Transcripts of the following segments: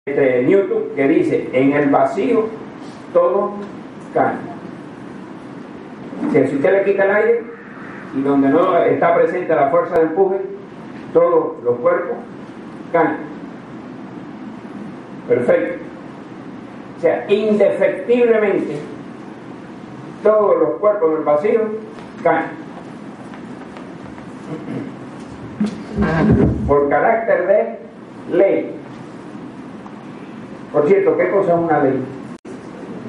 Newton, que dice: en el vacío todo cae. O sea, si usted le quita el aire y donde no está presente la fuerza de empuje, todos los cuerpos caen. Perfecto. O sea, indefectiblemente todos los cuerpos en el vacío caen. Por carácter de ley. Por cierto, ¿qué cosa es una ley?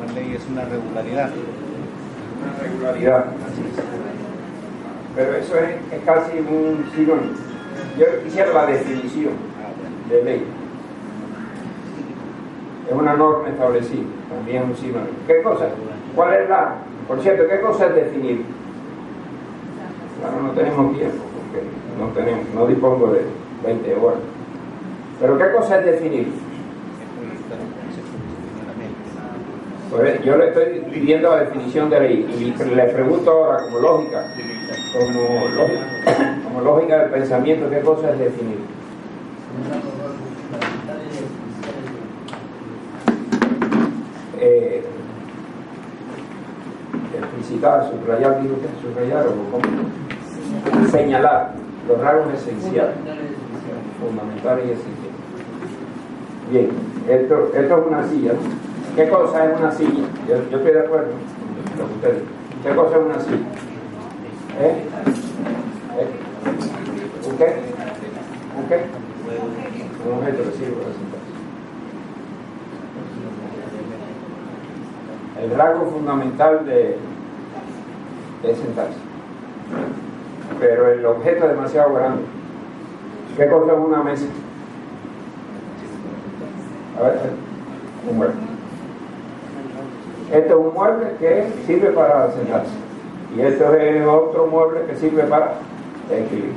Una ley es una regularidad. Una regularidad. Pero eso es casi un sinónimo. Yo quisiera la definición de ley. Es una norma establecida, también es un sinónimo. ¿Qué cosa? ¿Cuál es la? Por cierto, ¿qué cosa es definir? Claro, no tenemos tiempo, porque no dispongo de 20 horas. Pero ¿qué cosa es definir? Pues yo le estoy pidiendo la definición de ley y le pregunto ahora como lógica del pensamiento, ¿qué cosa es definir? Explicitar, subrayar, digo que subrayar o como señalar los rasgos esenciales, fundamentales y esenciales. Bien, esto es una silla, ¿no? ¿Qué cosa es una silla? Yo estoy de acuerdo con lo que ustedes dicen. ¿Qué cosa es una silla? ¿Un qué? ¿Un qué? Un objeto que sirve para sentarse. El rasgo fundamental de sentarse. Pero el objeto es demasiado grande. ¿Qué cosa es una mesa? A ver, un mueble. Este es un mueble que sirve para sentarse. Y este es otro mueble que sirve para escribir.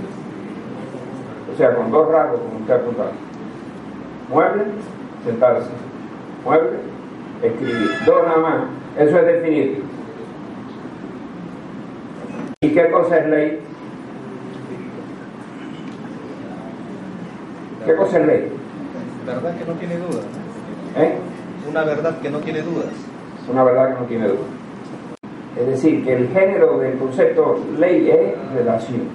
O sea, con dos rasgos, como usted ha apuntado. Mueble, sentarse. Mueble, escribir. Dos nada más. Eso es definir. ¿Y qué cosa es ley? ¿Qué cosa es ley? Verdad que no tiene dudas. Una verdad que no tiene dudas. Una verdad que no tiene duda. Es decir, que el género del concepto ley es relación.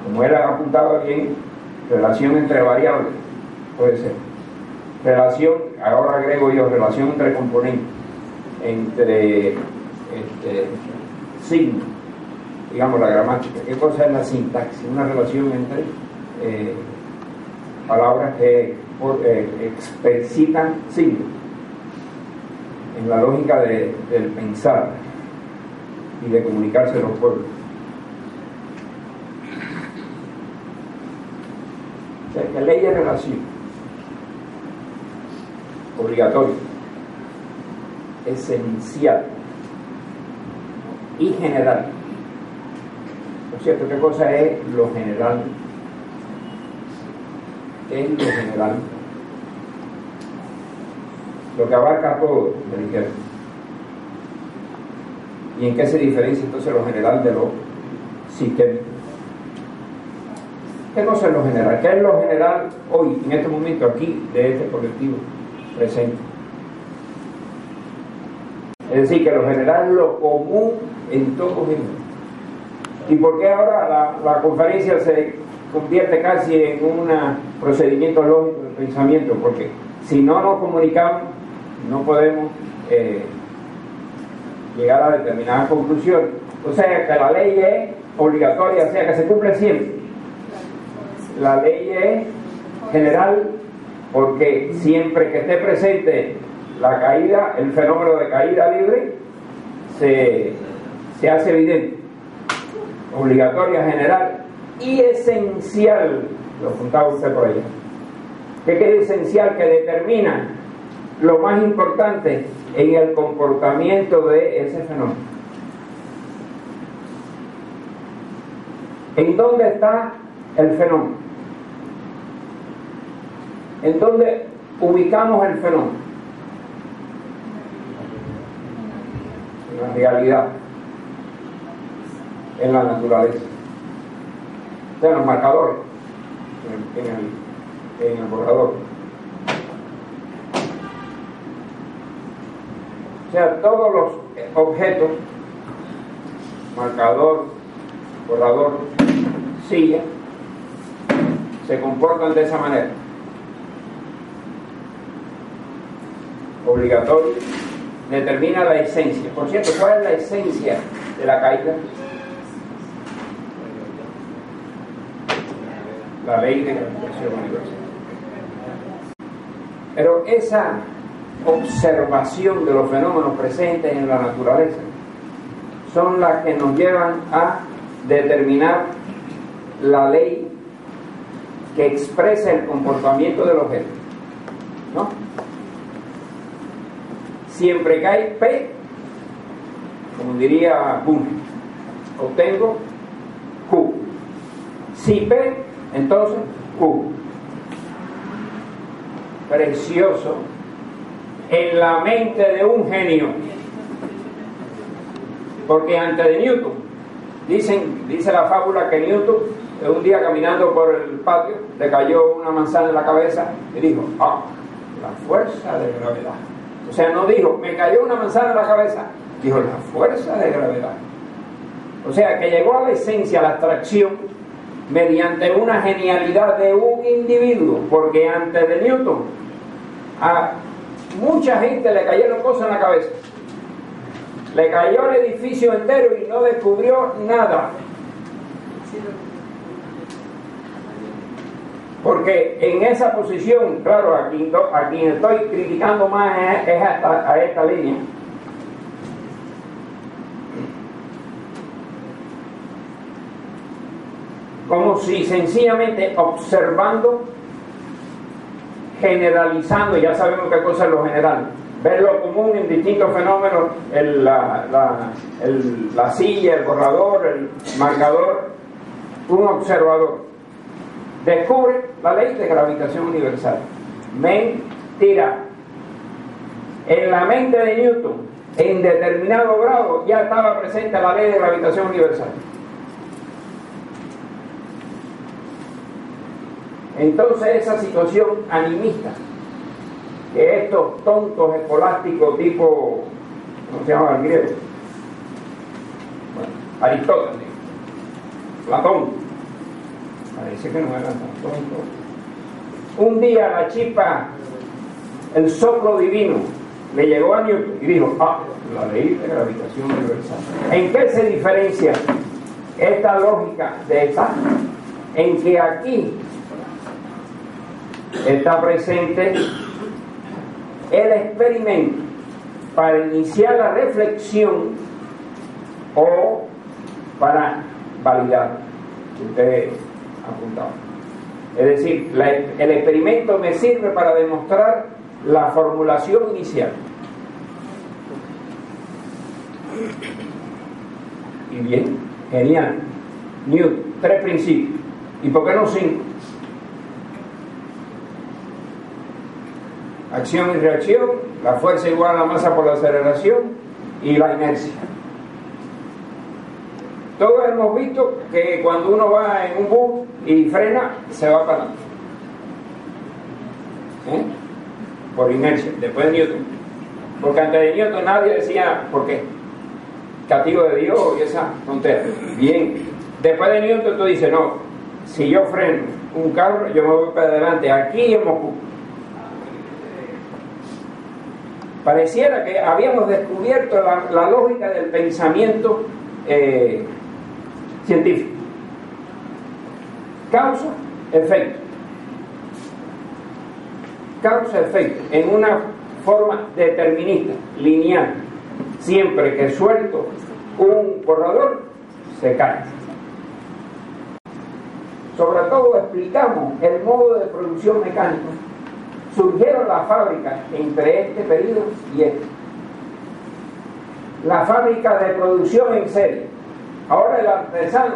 Como él ha apuntado bien, relación entre variables, puede ser. Relación, ahora agrego yo, relación entre componentes, entre signos, digamos la gramática. ¿Qué cosa es la sintaxis? Una relación entre palabras que explicitan signos. En la lógica del pensar y de comunicarse a los pueblos. O sea, que ley es relación obligatoria, esencial y general. Por cierto, ¿qué cosa es lo general? ¿Qué es lo general? Lo que abarca todo, me dijeron. ¿Y en qué se diferencia entonces lo general de lo sistémico? ¿Qué cosa es lo general? ¿Qué es lo general hoy, en este momento, aquí, de este colectivo presente? Es decir, que lo general es lo común en todos ellos. ¿Y por qué ahora la conferencia se convierte casi en un procedimiento lógico de pensamiento? Porque si no nos comunicamos, no podemos llegar a determinadas conclusiones. O sea, que la ley es obligatoria, o sea, que se cumple siempre. La ley es general porque siempre que esté presente la caída, el fenómeno de caída libre, se hace evidente. Obligatoria, general y esencial. Lo apuntaba usted por allá. ¿Qué es esencial? Que determina lo más importante en el comportamiento de ese fenómeno. ¿En dónde está el fenómeno? ¿En dónde ubicamos el fenómeno? En la realidad, en la naturaleza, o sea, en los marcadores, en el borrador. sea, todos los objetos, marcador, borrador, silla, se comportan de esa manera. Obligatorio, determina la esencia. Por cierto, ¿cuál es la esencia de la caída? La ley de gravitación universal. Pero esa observación de los fenómenos presentes en la naturaleza son las que nos llevan a determinar la ley que expresa el comportamiento del objeto, ¿no? Siempre que hay P, como diría Bunge, obtengo Q. Si P, entonces Q. Precioso en la mente de un genio, porque antes de Newton, dice la fábula que Newton un día caminando por el patio le cayó una manzana en la cabeza y dijo: la fuerza de gravedad. O sea, no dijo me cayó una manzana en la cabeza, dijo la fuerza de gravedad. O sea, que llegó a la esencia, a la abstracción, mediante una genialidad de un individuo, porque antes de Newton a mucha gente le cayeron cosas en la cabeza, le cayó el edificio entero y no descubrió nada, porque en esa posición, claro, a quien estoy criticando más es a esta línea. Como si sencillamente observando, generalizando, ya sabemos qué cosa es lo general, ver lo común en distintos fenómenos, la silla, el borrador, el marcador, un observador descubre la ley de gravitación universal. Mentira. En la mente de Newton, en determinado grado, ya estaba presente la ley de gravitación universal. Entonces esa situación animista que estos tontos escolásticos tipo, ¿cómo se llama el griego? Bueno, Aristóteles, Platón, parece que no eran tan tontos. Un día la chispa, el soplo divino le llegó a Newton y dijo: la ley de gravitación universal. ¿En qué se diferencia esta lógica de esta? En que aquí está presente el experimento para iniciar la reflexión o para validar, que ustedes apuntaban. Es decir, el experimento me sirve para demostrar la formulación inicial. Y bien, genial. Newton, 3 principios. ¿Y por qué no 5? Acción y reacción, la fuerza igual a la masa por la aceleración y la inercia. Todos hemos visto que cuando uno va en un bus y frena, se va para adelante, por inercia. Después de Newton, porque antes de Newton nadie decía por qué, castigo de Dios y esa frontera. Bien, después de Newton tú dices: no, si yo freno un carro, yo me voy para adelante. Aquí en Moscú pareciera que habíamos descubierto la lógica del pensamiento científico. Causa, efecto. Causa, efecto, en una forma determinista, lineal. Siempre que suelto un borrador, se cae. Sobre todo explicamos el modo de producción mecánico. Surgieron las fábricas entre este periodo y este. La fábrica de producción en serie. Ahora el artesano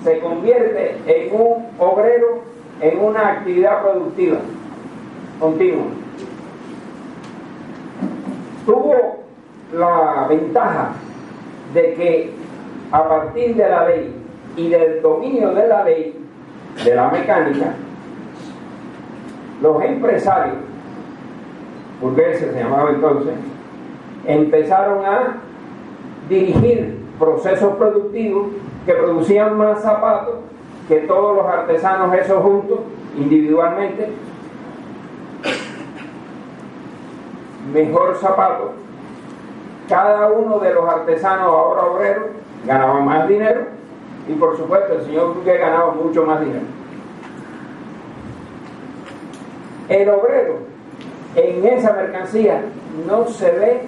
se convierte en un obrero en una actividad productiva continua. Tuvo la ventaja de que a partir de la ley y del dominio de la ley de la mecánica, los empresarios burgueses, se llamaba entonces, empezaron a dirigir procesos productivos que producían más zapatos que todos los artesanos esos juntos, individualmente. Mejor zapato. Cada uno de los artesanos, ahora obreros, ganaba más dinero, y por supuesto el señor Burgués ganaba mucho más dinero. El obrero en esa mercancía no se ve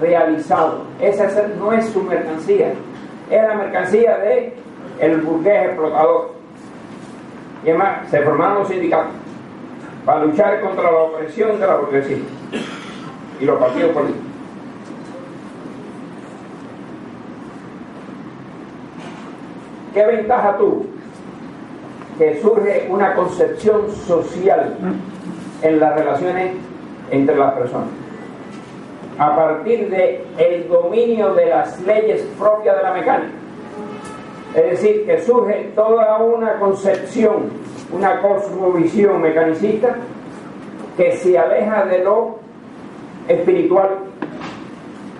realizado. Esa no es su mercancía, es la mercancía de el burgués explotador. Y además se formaron los sindicatos para luchar contra la opresión de la burguesía y los partidos políticos. ¿Qué ventaja tuvo? Que surge una concepción social en las relaciones entre las personas a partir de el dominio de las leyes propias de la mecánica. Es decir, que surge toda una concepción, una cosmovisión mecanicista que se aleja de lo espiritual,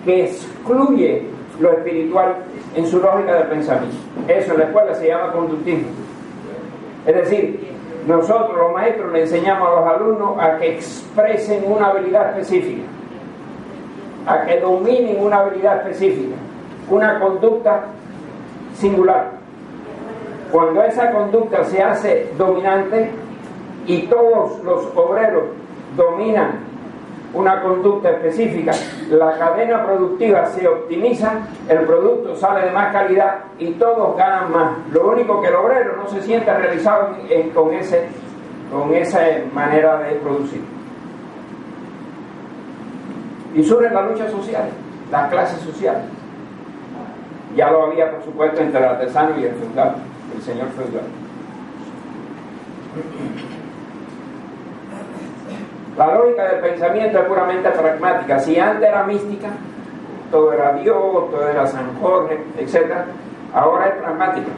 que excluye lo espiritual en su lógica de pensamiento. Eso en la escuela se llama conductismo. Es decir, nosotros los maestros le enseñamos a los alumnos a que expresen una habilidad específica, a que dominen una habilidad específica, una conducta singular. Cuando esa conducta se hace dominante y todos los obreros dominan una conducta específica, la cadena productiva se optimiza, el producto sale de más calidad y todos ganan más. Lo único que el obrero no se siente realizado con esa manera de producir. Y surge la lucha social, las clases sociales. Ya lo había, por supuesto, entre el artesano y el feudal, el señor feudal. La lógica del pensamiento es puramente pragmática. Si antes era mística, todo era Dios, todo era San Jorge, etc., ahora es pragmática.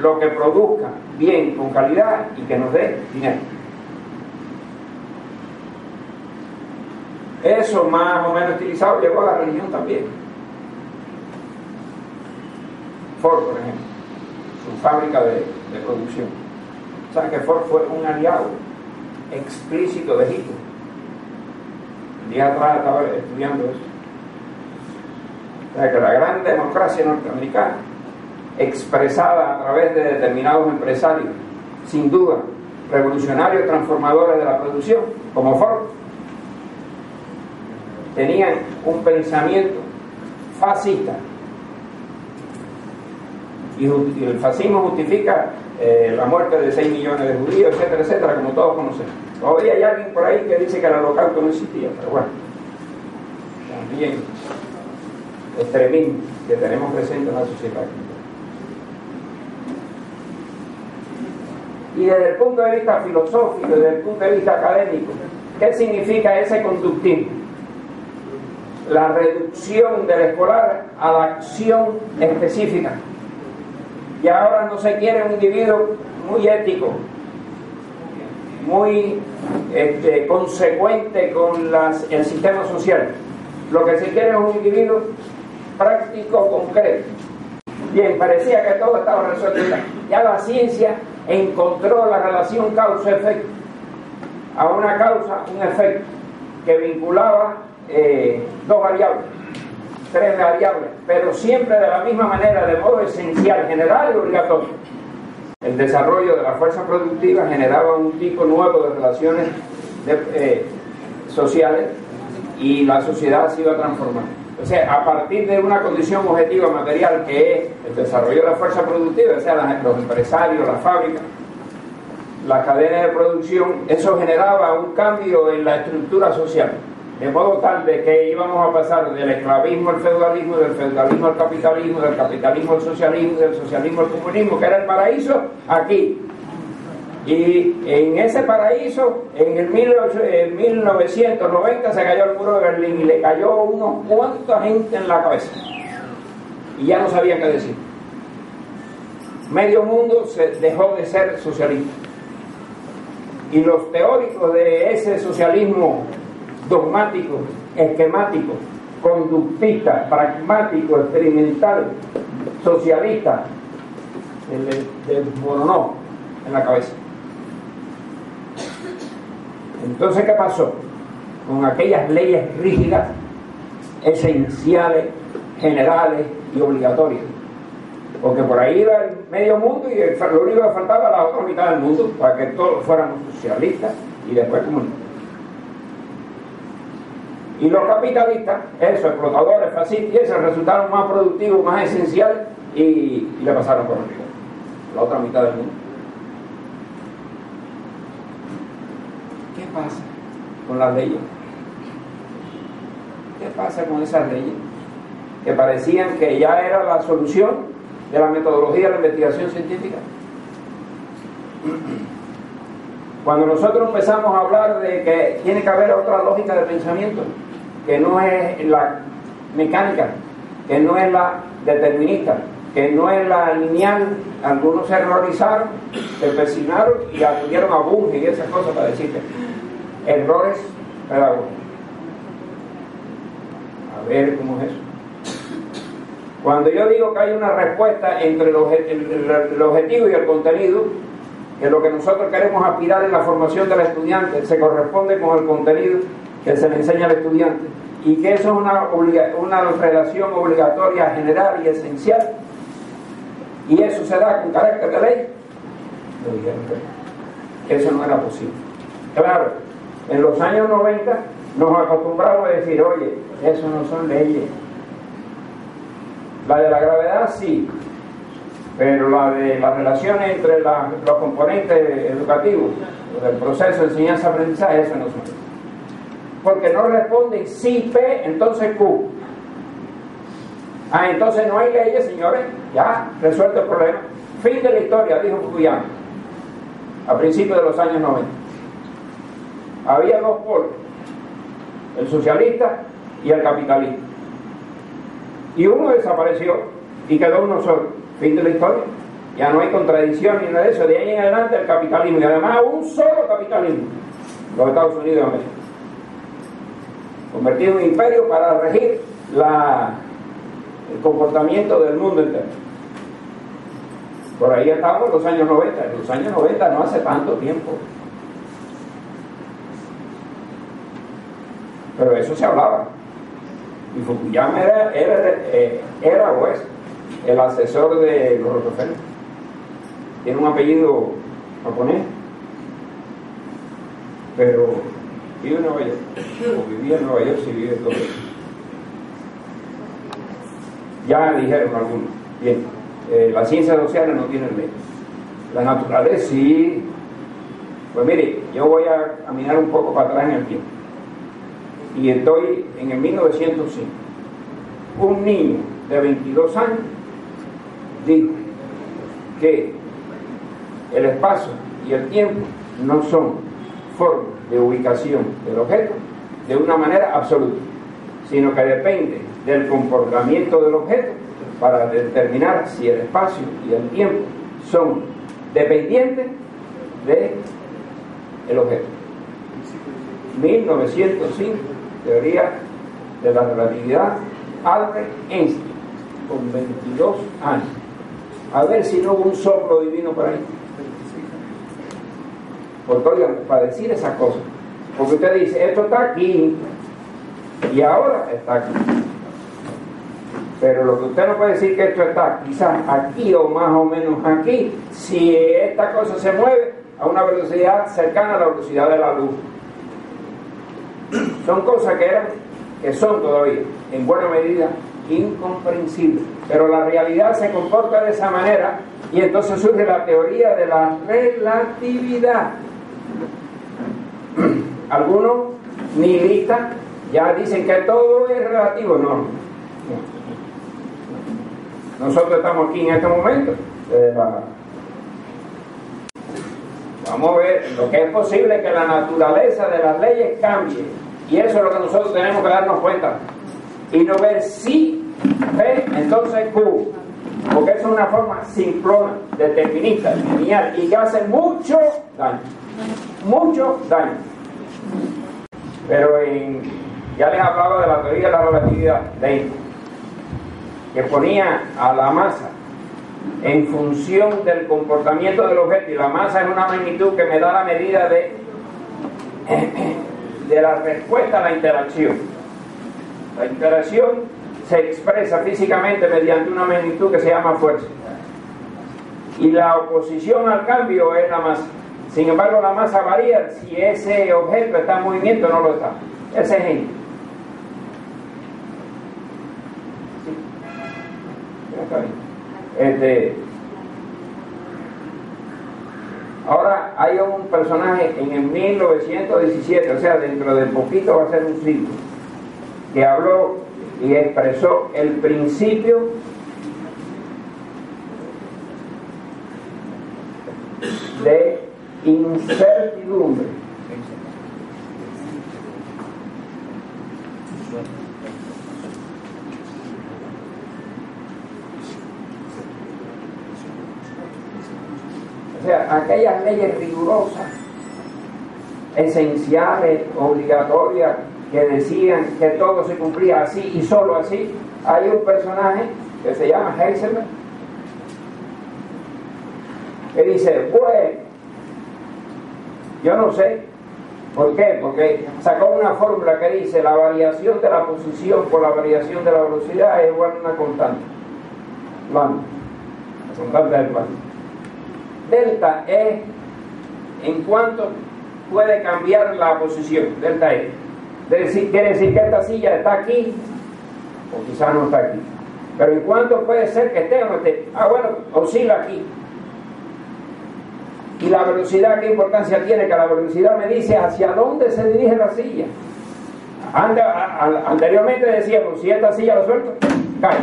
Lo que produzca bien, con calidad y que nos dé dinero. Eso más o menos utilizado llegó a la religión también. Ford, por ejemplo, su fábrica de producción. ¿Saben que Ford fue un aliado explícito de Hitler? El día atrás estaba estudiando eso. O sea que la gran democracia norteamericana, expresada a través de determinados empresarios, sin duda revolucionarios, transformadores de la producción, como Ford, tenían un pensamiento fascista. Y el fascismo justifica la muerte de 6 millones de judíos, etcétera, etcétera, como todos conocemos. Todavía hay alguien por ahí que dice que el holocausto no existía, pero bueno, también extremismo que tenemos presente en la sociedad. Y desde el punto de vista filosófico, desde el punto de vista académico, ¿qué significa ese conductismo? La reducción del escolar a la acción específica. Y ahora no se quiere un individuo muy ético, muy consecuente con el sistema social. Lo que se quiere es un individuo práctico, concreto. Bien, parecía que todo estaba resuelto. Ya la ciencia encontró la relación causa-efecto. A una causa, un efecto, que vinculaba 2 variables, 3 variables, pero siempre de la misma manera, de modo esencial, general y obligatorio. El desarrollo de la fuerza productiva generaba un tipo nuevo de relaciones sociales y la sociedad se iba transformando. O sea, a partir de una condición objetiva material que es el desarrollo de la fuerza productiva, o sea, los empresarios, las fábricas, la cadena de producción, eso generaba un cambio en la estructura social. De modo tal de que íbamos a pasar del esclavismo al feudalismo, del feudalismo al capitalismo, del capitalismo al socialismo, del socialismo al comunismo, que era el paraíso, aquí. Y en ese paraíso, en 1990 se cayó el muro de Berlín y le cayó unos cuantos gente en la cabeza. Y ya no sabían qué decir. Medio mundo dejó de ser socialista. Y los teóricos de ese socialismo dogmático, esquemático, conductista, pragmático, experimental, socialista, se le desmoronó en la cabeza. Entonces, ¿qué pasó? Con aquellas leyes rígidas, esenciales, generales y obligatorias. Porque por ahí iba el medio mundo y lo único que faltaba era la otra mitad del mundo para que todos fuéramos socialistas y después comunistas. Y los capitalistas, esos explotadores, fascistas, y esos resultaron más productivos, más esenciales y le pasaron por arriba la otra mitad del mundo. ¿Qué pasa con las leyes? ¿Qué pasa con esas leyes? Que parecían que ya era la solución de la metodología de la investigación científica. Cuando nosotros empezamos a hablar de que tiene que haber otra lógica de pensamiento, que no es la mecánica, que no es la determinista, que no es la lineal, algunos se errorizaron, se persinaron y acudieron a Bunge y esas cosas para decirte errores pedagógicos. A ver cómo es eso. Cuando yo digo que hay una respuesta entre el objetivo y el contenido, que lo que nosotros queremos aspirar en la formación del estudiante se corresponde con el contenido que se le enseña al estudiante, y que eso es una relación obligatoria, general y esencial, y eso se da con carácter de ley, lo dijeron que eso no era posible. Claro, en los años 90 nos acostumbramos a decir, oye, eso no son leyes. La de la gravedad sí, pero la de las relaciones entre los componentes educativos, del proceso de enseñanza-aprendizaje, eso no son leyes. Porque no responden sí P, entonces Q. Entonces no hay leyes, señores, ya resuelto el problema. Fin de la historia, dijo Fukuyama, a principios de los años 90. Había dos polos, el socialista y el capitalista. Y uno desapareció y quedó uno solo. Fin de la historia. Ya no hay contradicción ni nada de eso. De ahí en adelante el capitalismo, y además un solo capitalismo, los Estados Unidos de América, convertido en un imperio para regir el comportamiento del mundo entero. Por ahí estamos en los años 90. En los años 90 no hace tanto tiempo. Pero eso se hablaba. Y Fukuyama era o es el asesor de los Rockefeller. Tiene un apellido japonés, pero vive en Nueva York, o vivía en Nueva York, si vive todo eso. Ya dijeron algunos, bien, las ciencias sociales no tienen ley, la naturaleza sí. Pues mire, yo voy a caminar un poco para atrás en el tiempo y estoy en el 1905. Un niño de 22 años dijo que el espacio y el tiempo no son formas de ubicación del objeto de una manera absoluta, sino que depende del comportamiento del objeto para determinar si el espacio y el tiempo son dependientes del objeto. 1905, teoría de la relatividad, Albert Einstein, con 22 años. A ver si no hubo un soplo divino por ahí. Porque oigan, para decir esas cosas, porque usted dice, esto está aquí y ahora está aquí, pero lo que usted no puede decir que esto está quizás aquí o más o menos aquí, si esta cosa se mueve a una velocidad cercana a la velocidad de la luz. Son cosas que son todavía en buena medida incomprensibles, pero la realidad se comporta de esa manera, y entonces surge la teoría de la relatividad. Algunos nihilistas ya dicen que todo es relativo. No. Nosotros estamos aquí en este momento. Vamos a ver lo que es posible, que la naturaleza de las leyes cambie, y eso es lo que nosotros tenemos que darnos cuenta y no ver si P, entonces Q, porque eso es una forma simplona, determinista, lineal, y que hace mucho daño. Pero en ya les hablaba de la teoría de la relatividad de Einstein, que ponía a la masa en función del comportamiento del objeto, y la masa es una magnitud que me da la medida de la respuesta a la interacción. La interacción se expresa físicamente mediante una magnitud que se llama fuerza, y la oposición al cambio es la masa. Sin embargo, la masa varía si ese objeto está en movimiento o no lo está. Ese es Einstein. ¿Sí? Está bien. Ahora hay un personaje en el 1917, o sea, dentro de poquito va a ser un siglo, que habló y expresó el principio de incertidumbre. O sea, aquellas leyes rigurosas, esenciales, obligatorias, que decían que todo se cumplía así y solo así. Hay un personaje que se llama Heisenberg, que dice, bueno, yo no sé. ¿Por qué? Porque sacó una fórmula que dice la variación de la posición por la variación de la velocidad es igual a una constante. Lambda, la constante del Planck. Delta es en cuanto puede cambiar la posición, delta E. Quiere decir que esta silla está aquí, o quizás no está aquí. Pero en cuanto puede ser que esté o no esté. Bueno, oscila aquí. Y la velocidad, ¿qué importancia tiene? Que la velocidad me dice hacia dónde se dirige la silla. Anteriormente decíamos, si esta silla lo suelto, cae.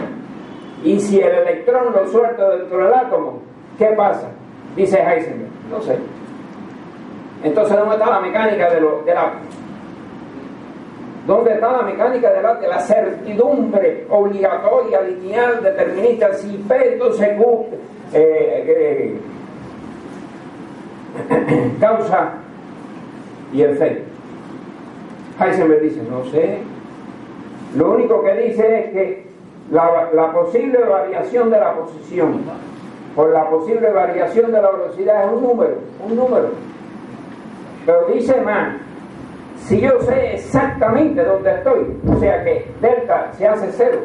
Y si el electrón lo suelto dentro del átomo, ¿qué pasa? Dice Heisenberg, no sé. Entonces, ¿dónde está la mecánica del átomo? ¿Dónde está la mecánica del átomo? La certidumbre obligatoria, lineal, determinista, si P, entonces Q, causa y efecto. Heisenberg dice, no sé. Lo único que dice es que la posible variación de la posición por la posible variación de la velocidad es un número. Pero dice más, si yo sé exactamente dónde estoy, o sea que delta se hace cero,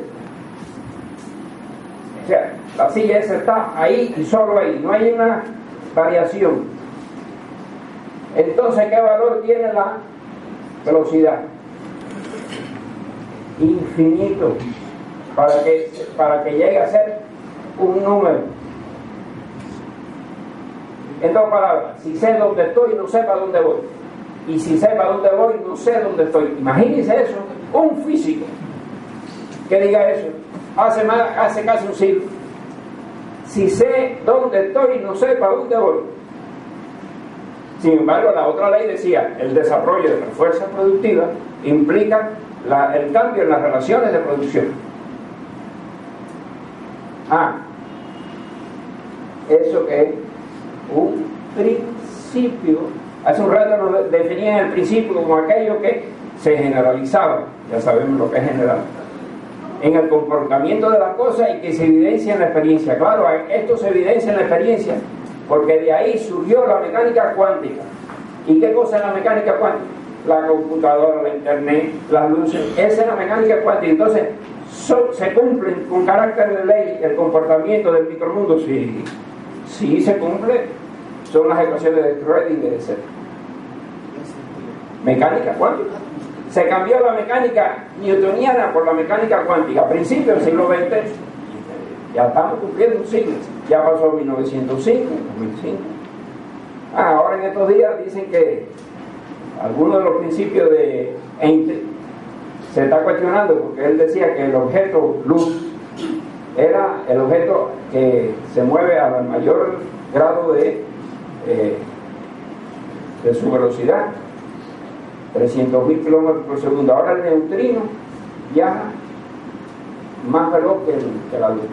o sea, la silla esa está ahí y solo ahí, no hay una variación. Entonces, ¿qué valor tiene la velocidad? Infinito, para que llegue a ser un número. En dos palabras, si sé dónde estoy, no sé para dónde voy. Y si sé para dónde voy, no sé dónde estoy. Imagínense eso, un físico que diga eso, hace casi un siglo. Si sé dónde estoy, no sé para dónde voy. Sin embargo, la otra ley decía, el desarrollo de la fuerza productiva implica el cambio en las relaciones de producción. Eso que es un principio. Hace un rato nos definían el principio como aquello que se generalizaba, ya sabemos lo que es general, en el comportamiento de las cosas y que se evidencia en la experiencia. Claro, esto se evidencia en la experiencia porque de ahí surgió la mecánica cuántica. ¿Y qué cosa es la mecánica cuántica? La computadora, la internet, las luces, esa es la mecánica cuántica. Entonces, ¿se cumplen con carácter de ley el comportamiento del micromundo? Sí se cumple. Son las ecuaciones de Schrödinger, etc. Mecánica cuántica. Se cambió la mecánica newtoniana por la mecánica cuántica a principios del siglo XX. Ya estamos cumpliendo un siglo. Ya pasó 1905, 2005. Ahora en estos días dicen que algunos de los principios de Einstein se está cuestionando, porque él decía que el objeto luz era el objeto que se mueve al mayor grado de su velocidad, 300.000 kilómetros por segundo. Ahora el neutrino viaja más veloz que la luz,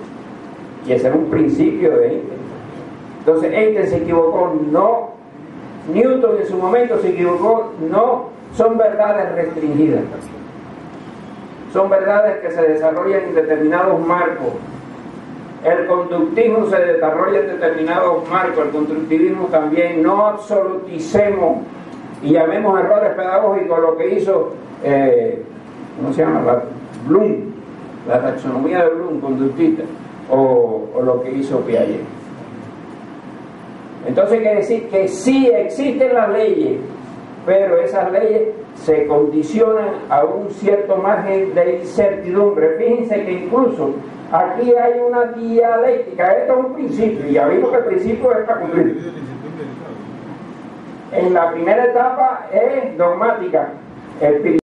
y ese era un principio de Einstein. Entonces Einstein se equivocó, no. Newton en su momento se equivocó, no. Son verdades restringidas. son verdades que se desarrollan en determinados marcos. El conductismo se desarrolla en determinados marcos, el constructivismo también. No absoluticemos y llamemos errores pedagógicos lo que hizo, ¿cómo se llama? Bloom, la taxonomía de Bloom, conductista, o lo que hizo Piaget. Entonces quiere decir que sí existen las leyes, pero esas leyes se condicionan a un cierto margen de incertidumbre. Fíjense que incluso aquí hay una dialéctica. Esto es un principio, y ya vimos que el principio es para cumplir. En la primera etapa es dogmática,